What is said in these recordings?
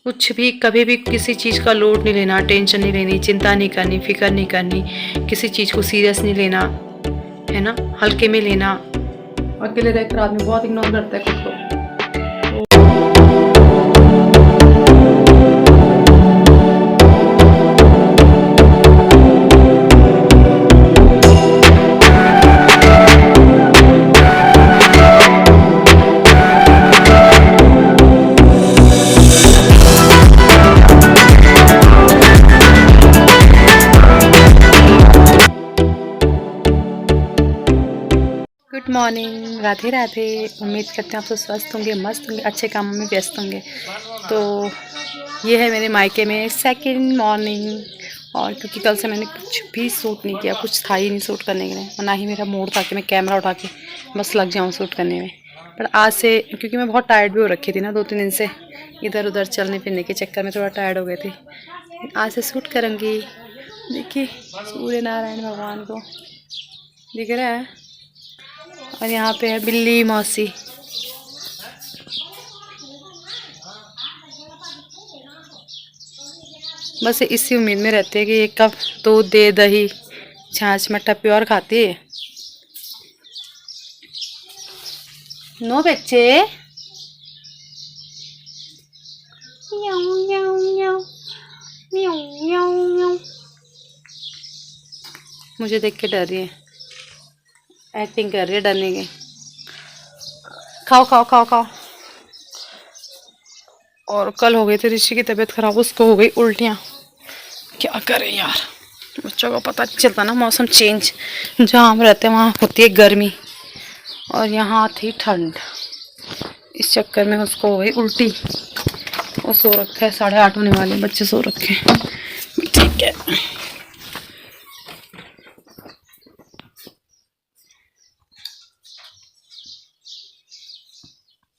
कुछ भी कभी भी किसी चीज़ का लोड नहीं लेना, टेंशन नहीं लेनी, चिंता नहीं करनी, फिक्र नहीं करनी, किसी चीज़ को सीरियस नहीं लेना, है ना, हल्के में लेना। अकेले रहकर आदमी बहुत इग्नोर करता है खुद को। Good morning, Radhe Radhe. उम्मीद करते हैं आप सब स्वस्थ होंगे, मस्त होंगे, अच्छे कामों में व्यस्त होंगे। तो ये है मेरे मायके में सेकंड मॉर्निंग। और क्योंकि कल से मैंने कुछ भी शूट नहीं किया, कुछ था ही नहीं शूट करने के लिए, और ना ही मेरा मूड था कि मैं कैमरा उठा के बस लग जाऊँ शूट करने में। पर आज से क्योंकि मैं बहुत टायर्ड भी हो रखी थी ना, 2-3 दिन से इधर उधर चलने फिरने के चक्कर में थोड़ा टायर्ड हो गए थे। आज से शूट करूँगी। देखिए सूर्य नारायण भगवान को दिख रहा है। और यहाँ पे है बिल्ली मौसी। बस इसी उम्मीद में रहती है कि एक कप दूध दे, दही छाछ मट्ठा प्योर खाती है। नो बच्चे, म्याऊं म्याऊं म्याऊं म्याऊं म्याऊं म्याऊं। मुझे देख के डर रही है, एक्टिंग कर रही है डरने की। खाओ खाओ खाओ खाओ। और कल हो गई थी ऋषि की तबीयत खराब, उसको हो गई उल्टियाँ। क्या करें यार, बच्चों को पता नहीं चलता ना, मौसम चेंज। जहाँ हम रहते हैं वहाँ होती है गर्मी और यहाँ थी ठंड, इस चक्कर में उसको हो गई उल्टी। वो सो रखा है, 8:30 होने वाले, बच्चे सो रखे हैं। ठीक है।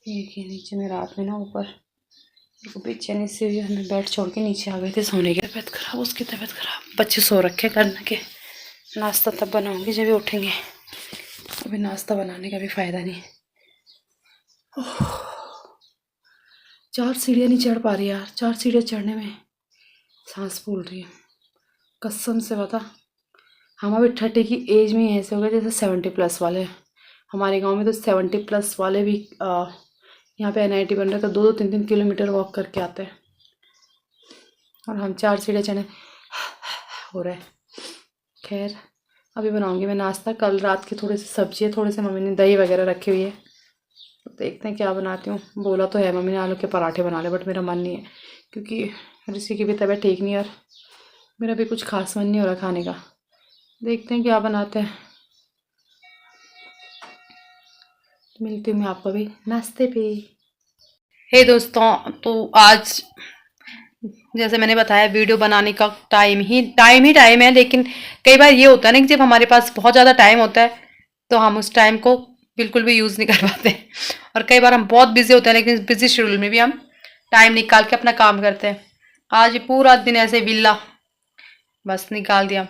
एक ही नीचे में रात में ना ऊपर बेचैनी से हुई, हमें बेड छोड़ के नीचे आ गए थे सोने की। तबीयत खराब, उसकी तबीयत खराब, बच्चे सो रखे करने के। नाश्ता तब बनाऊंगी जब भी उठेंगे, अभी नाश्ता बनाने का भी फायदा नहीं। 4 सीढ़ियाँ नहीं चढ़ पा रही यार, 4 सीढ़ियाँ चढ़ने में सांस फूल रही है कसम से। बता, हम अभी 30 की एज में ऐसे हो गए जैसे 70+ वाले। हमारे गांव में तो 70+ वाले भी यहाँ पे NIT बन रहा है तो 2-3 किलोमीटर वॉक करके आते हैं, और हम 4 सीढ़ियाँ चढ़े हो रहा है। खैर अभी बनाऊंगी मैं नाश्ता। कल रात की थोड़ी सी सब्जी है, थोड़ी सी मम्मी ने दही वगैरह रखी हुई है, तो देखते हैं क्या बनाती हूँ। बोला तो है मम्मी ने आलू के पराठे बना ले, बट मेरा मन नहीं है क्योंकि ऋषि की भी तबीयत ठीक नहीं है और मेरा भी कुछ खास मन नहीं हो रहा खाने का। देखते हैं क्या बनाते हैं। मिलती हूँ मैं आपको भी नाश्ते पे। हे दोस्तों, तो आज जैसे मैंने बताया वीडियो बनाने का टाइम है, लेकिन कई बार ये होता है ना कि जब हमारे पास बहुत ज़्यादा टाइम होता है तो हम उस टाइम को बिल्कुल भी यूज़ नहीं कर पाते। और कई बार हम बहुत बिजी होते हैं लेकिन बिजी शेड्यूल में भी हम टाइम निकाल के अपना काम करते हैं। आज पूरा दिन ऐसे विल्ला बस निकाल दिया।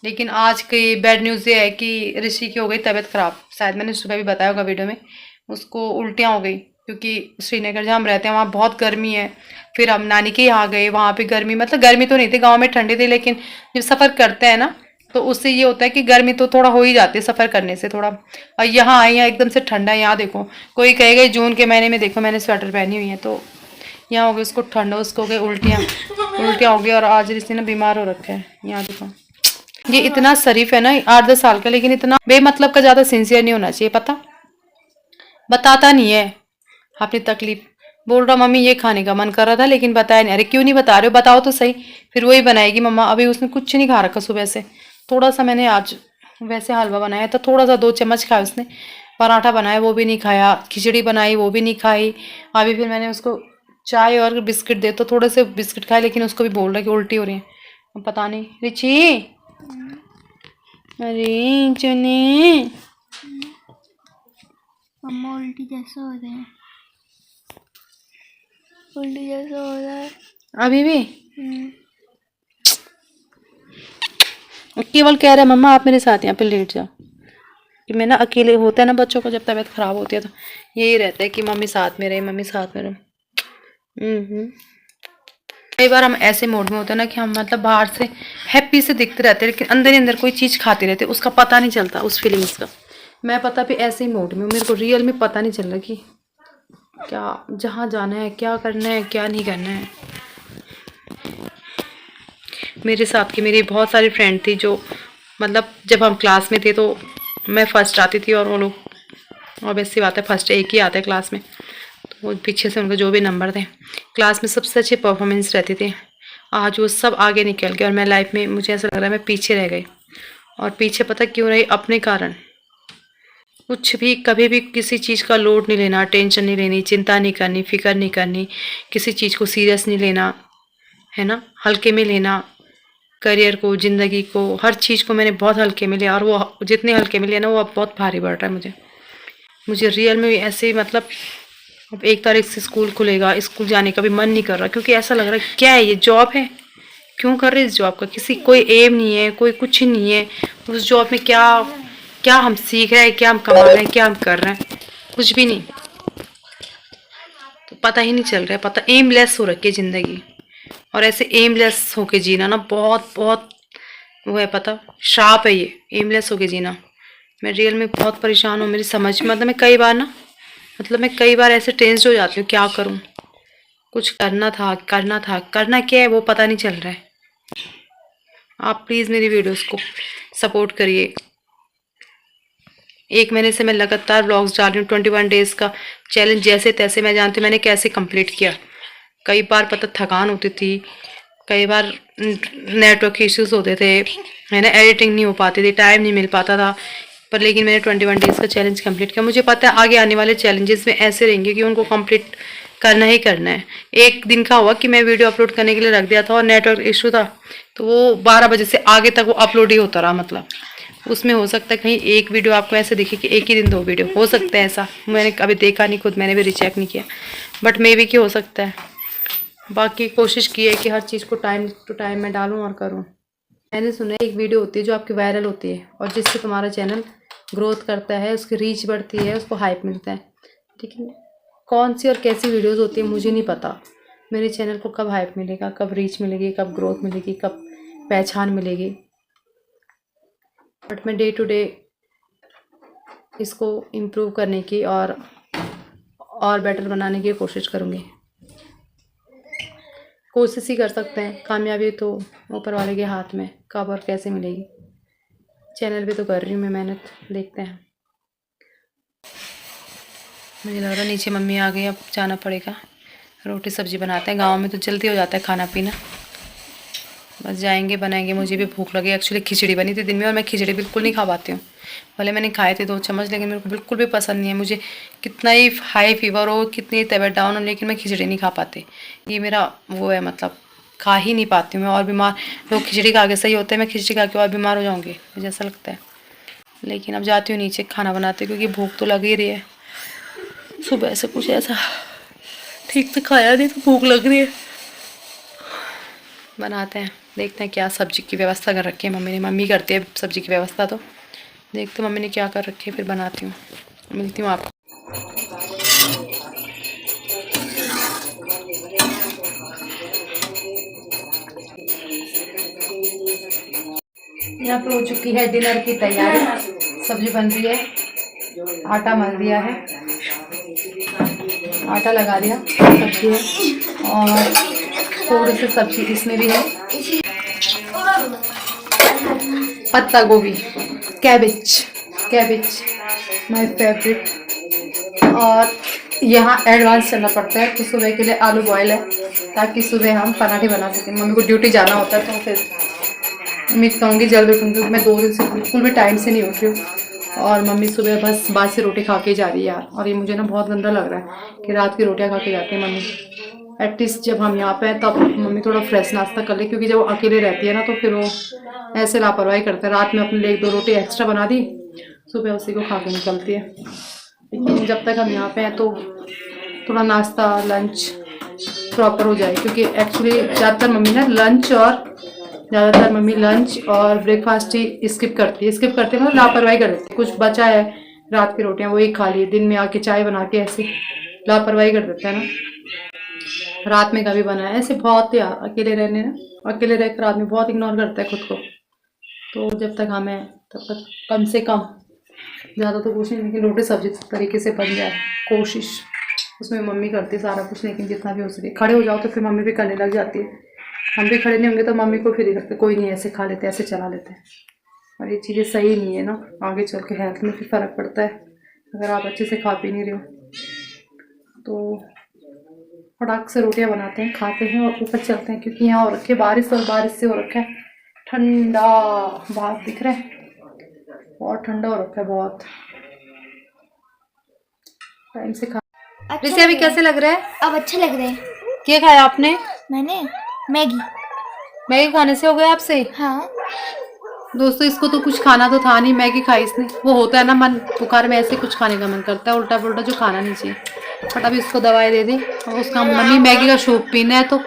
लेकिन आज की बैड न्यूज़ ये है कि ऋषि की हो गई तबीयत ख़राब। शायद मैंने सुबह भी बताया होगा वीडियो में, उसको उल्टियाँ हो गई क्योंकि श्रीनगर जहाँ हम रहते हैं वहाँ बहुत गर्मी है। फिर हम नानी के यहाँ गए, वहाँ पे गर्मी, मतलब गर्मी तो नहीं थी, गाँव में ठंडी थी, लेकिन जब सफ़र करते हैं ना तो उससे ये होता है कि गर्मी तो थोड़ा हो ही जाती है सफ़र करने से थोड़ा। और यहाँ आए हैं एकदम से ठंडा है। यहाँ देखो, कोई कहेगा जून के महीने में देखो मैंने स्वेटर पहनी हुई है, तो यहाँ हो गई उसको ठंड, उसको हो गई उल्टियाँ हो गई। और आज ऋषि ना बीमार हो रखा है। यहाँ देखो, ये इतना शरीफ है ना, 8-10 साल का, लेकिन इतना बेमतलब का ज़्यादा सिंसियर नहीं होना चाहिए। पता, बताता नहीं है अपनी तकलीफ। बोल रहा मम्मी ये खाने का मन कर रहा था लेकिन बताया नहीं। अरे क्यों नहीं बता रहे हो, बताओ तो सही। फिर वही बनाएगी मम्मा। अभी उसने कुछ नहीं खा रखा सुबह से। थोड़ा सा मैंने आज वैसे हलवा बनाया था, थोड़ा सा 2 चम्मच खाया उसने। पराठा बनाया वो भी नहीं खाया, खिचड़ी बनाई वो भी नहीं खाई। अभी फिर मैंने उसको चाय और बिस्किट दे तो थोड़े से बिस्किट खाए, लेकिन उसको भी बोल रहा है कि उल्टी हो रही है। पता नहीं रिची, अरे चुने मम्मा उल्टी जैसा हो रहा है, उल्टी जैसा हो रहा है अभी भी। केवल कह रहा है मम्मा आप मेरे साथ यहाँ पे लेट जाओ। कि मैं ना अकेले होता है ना बच्चों को जब तबीयत खराब होती है तो यही रहता है कि मम्मी साथ में रहे, मम्मी साथ में रहे। कई बार हम ऐसे मोड में होते हैं ना कि हम मतलब बाहर से हैप्पी से दिखते रहते हैं, लेकिन अंदर ही अंदर कोई चीज़ खाते रहते हैं, उसका पता नहीं चलता उस फीलिंग्स का। मैं पता भी ऐसे ही मोड में हूँ, मेरे को रियल में पता नहीं चल रहा कि क्या जहाँ जाना है, क्या करना है, क्या नहीं करना है। मेरे साथ की मेरी बहुत सारी फ्रेंड थी जो मतलब जब हम क्लास में थे तो मैं फर्स्ट आती थी और वो लोग ऑब्वियसली बात है फर्स्ट एक ही आते हैं क्लास में, तो वो पीछे से उनके जो भी नंबर थे क्लास में सबसे अच्छे परफॉर्मेंस रहती थी। आज वो सब आगे निकल गए और मैं लाइफ में मुझे ऐसा लग रहा है मैं पीछे रह गई। और पीछे पता क्यों रही? अपने कारण। कुछ भी कभी भी किसी चीज़ का लोड नहीं लेना, टेंशन नहीं लेनी, चिंता नहीं करनी, फिक्र नहीं करनी, किसी चीज़ को सीरियस नहीं लेना, है ना, हल्के में लेना। करियर को, ज़िंदगी को, हर चीज़ को मैंने बहुत हल्के में लिया और वो जितने हल्के में लिया ना वो अब बहुत भारी पड़ रहा है मुझे रियल में ऐसे मतलब अब 1 तारीख से स्कूल खुलेगा, स्कूल जाने का भी मन नहीं कर रहा क्योंकि ऐसा लग रहा है क्या है ये जॉब है, क्यों कर रहे हैं इस जॉब का, किसी कोई एम नहीं है, कोई कुछ नहीं है। उस जॉब में क्या क्या हम सीख रहे हैं, क्या हम कमा रहे हैं, क्या हम कर रहे हैं, कुछ भी नहीं। तो पता ही नहीं चल रहा है, पता एमलेस हो रखी है ज़िंदगी। और ऐसे एमलेस होके जीना ना बहुत बहुत वो है, पता श्राप है ये एमलेस होके जीना। मैं रियल में बहुत परेशान हूँ, मेरी समझ में मतलब मैं कई बार ऐसे टेंस्ड हो जाती हूँ, क्या करूँ, कुछ करना था, करना क्या है वो पता नहीं चल रहा है। आप प्लीज़ मेरी वीडियोस को सपोर्ट करिए। 1 महीने से मैं लगातार व्लॉग्स डाल रही हूँ। 21 डेज़ का चैलेंज जैसे तैसे मैं जानती हूँ मैंने कैसे कंप्लीट किया। कई बार पता थकान होती थी, कई बार नेटवर्क इश्यूज होते थे, है ना, एडिटिंग नहीं हो पाती थी, टाइम नहीं मिल पाता था, पर लेकिन मैंने 21 डेज़ का चैलेंज कंप्लीट किया। मुझे पता है आगे आने वाले चैलेंजेस में ऐसे रहेंगे कि उनको कंप्लीट करना ही करना है। एक दिन का हुआ कि मैं वीडियो अपलोड करने के लिए रख दिया था और नेटवर्क इशू था, तो वो 12 बजे से आगे तक वो अपलोड ही होता रहा। मतलब उसमें हो सकता है कहीं एक वीडियो आपको ऐसे दिखे कि एक ही दिन 2 वीडियो, हो सकता है ऐसा, मैंने कभी देखा नहीं, खुद मैंने भी रिचेक नहीं किया, बट मे बी कि हो सकता है। बाकी कोशिश की है कि हर चीज़ को टाइम टू टाइम मैं डालूं और करूं। मैंने सुना है एक वीडियो होती है जो आपकी वायरल होती है और जिससे तुम्हारा चैनल ग्रोथ करता है, उसकी रीच बढ़ती है, उसको हाइप मिलता है। लेकिन कौन सी और कैसी वीडियोस होती है मुझे नहीं पता। मेरे चैनल को कब हाइप मिलेगा, कब रीच मिलेगी, कब ग्रोथ मिलेगी, कब पहचान मिलेगी, बट मैं डे टू डे इसको इम्प्रूव करने की और बेटर बनाने की कोशिश करूँगी। कोशिश ही कर सकते हैं, कामयाबी तो ऊपर वाले के हाथ में, कब और कैसे मिलेगी। चैनल पे तो कर रही हूँ मैं मेहनत, देखते हैं। मुझे लग रहा है नीचे मम्मी आ गई, अब जाना पड़ेगा, रोटी सब्जी बनाते हैं। गांव में तो जल्दी हो जाता है खाना पीना, बस जाएंगे बनाएंगे। मुझे भी भूख लगी, एक्चुअली खिचड़ी बनी थी दिन में और मैं खिचड़ी बिल्कुल नहीं खा पाती हूँ। भले मैंने खाए थे 2 चम्मच, लेकिन मेरे को बिल्कुल भी पसंद नहीं है। मुझे कितना ही हाई फीवर हो, कितनी तबीयत डाउन हो, लेकिन मैं खिचड़ी नहीं खा पाती। ये मेरा वो है, मतलब खा ही नहीं पाती हूँ मैं। और बीमार लोग खिचड़ी खा के सही होते हैं, मैं खिचड़ी खा के और बीमार हो जाऊँगी, मुझे ऐसा लगता है। लेकिन अब जाती हूँ नीचे खाना बनाते, क्योंकि भूख तो लग ही रही है। सुबह से कुछ ऐसा ठीक से खाया नहीं तो भूख लग रही है। बनाते हैं, देखते हैं क्या सब्जी की व्यवस्था कर रखी है मम्मी ने। मम्मी करती है सब्जी की व्यवस्था, तो देखते हैं मम्मी ने क्या कर रखी है, फिर बनाती हूँ, मिलती हूँ आपको। यहाँ पर हो चुकी है डिनर की तैयारी, सब्जी बन रही है, आटा मल दिया है, आटा लगा दिया, सब्जी है और थोड़ी सी सब्जी इसमें भी है, पत्ता गोभी, कैबिज माय फेवरेट। और यहाँ एडवांस चलना पड़ता है कि सुबह के लिए आलू बॉयल है, ताकि सुबह हम पराठे बना सकें। मम्मी को ड्यूटी जाना होता है, तो फिर उम्मीद करूँगी जल्द उठूँगी। मैं 2 दिन से बिल्कुल भी टाइम से नहीं उठ रही हूँ और मम्मी सुबह बस बासी रोटी खा के जा रही है यार। और ये मुझे ना बहुत गंदा लग रहा है कि रात की रोटियाँ खा के जाती है मम्मी। एटलीस्ट जब हम यहाँ पे हैं तब मम्मी थोड़ा फ्रेश नाश्ता कर ले, क्योंकि जब वो अकेले रहती है ना तो फिर वो ऐसे लापरवाही करते हैं। रात में अपने लिए 1-2 रोटी एक्स्ट्रा बना दी, सुबह उसी को खा के निकलती है। लेकिन जब तक हम यहाँ पे हैं तो थोड़ा नाश्ता लंच प्रॉपर हो जाए, क्योंकि एक्चुअली ज़्यादातर मम्मी लंच और ब्रेकफास्ट ही स्किप करती है मतलब लापरवाही कर देती है। कुछ बचा है रात की रोटियाँ वही खा ली, दिन में आके चाय बना के ऐसे लापरवाही कर देते हैं ना। रात में कभी बनाया, ऐसे बहुत यार अकेले रहने ना, अकेले रहकर आदमी बहुत इग्नोर करता है खुद को। तो जब तक हमें तब तक कम से कम ज़्यादा तो कुछ नहीं, लेकिन रोटी सब्जी तरीके से बन जाए कोशिश, उसमें मम्मी करती है सारा कुछ, लेकिन जितना भी हो सके खड़े हो जाओ तो फिर मम्मी भी करने लग जाती है। हम भी खड़े नहीं होंगे तो मम्मी को फिर ही लगता कोई नहीं, ऐसे खा लेते ऐसे चला लेते हैं। और ये चीज़ें सही नहीं है ना, आगे चल के हेल्थ में फिर फ़र्क पड़ता है अगर आप अच्छे से खा पी नहीं रहे हो। तो फटाक से रोटियां बनाते हैं, खाते हैं और ऊपर चलते हैं, क्योंकि यहाँ हो रखे बारिश, और बारिश से हो रखा है ठंडा, बाहर दिख रहा है बहुत ठंडा हो रखा है बहुत टाइम से खा। अच्छा वैसे अभी लग रहा कैसे लग रहा है? है। अब अच्छे लग रहे हैं। क्या खाया आपने? मैंने मैगी। मैगी खाने से हो गया आपसे? हाँ। दोस्तों इसको तो कुछ खाना तो था नहीं, मैगी खाई इसने। वो होता है ना मन बुखार में, ऐसे कुछ खाने का मन करता है उल्टा पुल्टा जो खाना नहीं चाहिए। बट अभी उसको दवाई दे दी और उसका मम्मी मैगी का सूप पीना है तो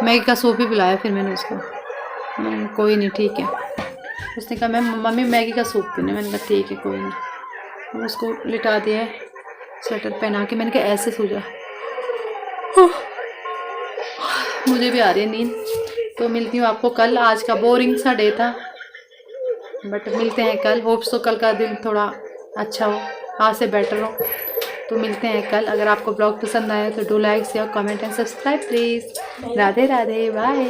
मैगी का सूप ही पिलाया फिर मैंने उसको। कोई नहीं ठीक है, उसने कहा मैं मम्मी मैगी का सूप पीना, मैंने कहा ठीक है कोई नहीं। उसको लिटा दिया है स्वेटर पहना के, मैंने कहा ऐसे सो जा। मुझे भी आ रही है नींद। तो मिलती हूँ आपको कल। आज का बोरिंग सा डे था बट मिलते हैं कल। होप्स तो कल का दिन थोड़ा अच्छा हो, आज से बेटर हो। तो मिलते हैं कल। अगर आपको ब्लॉग पसंद आया तो do like share comment and subscribe please. Radhe Radhe, bye.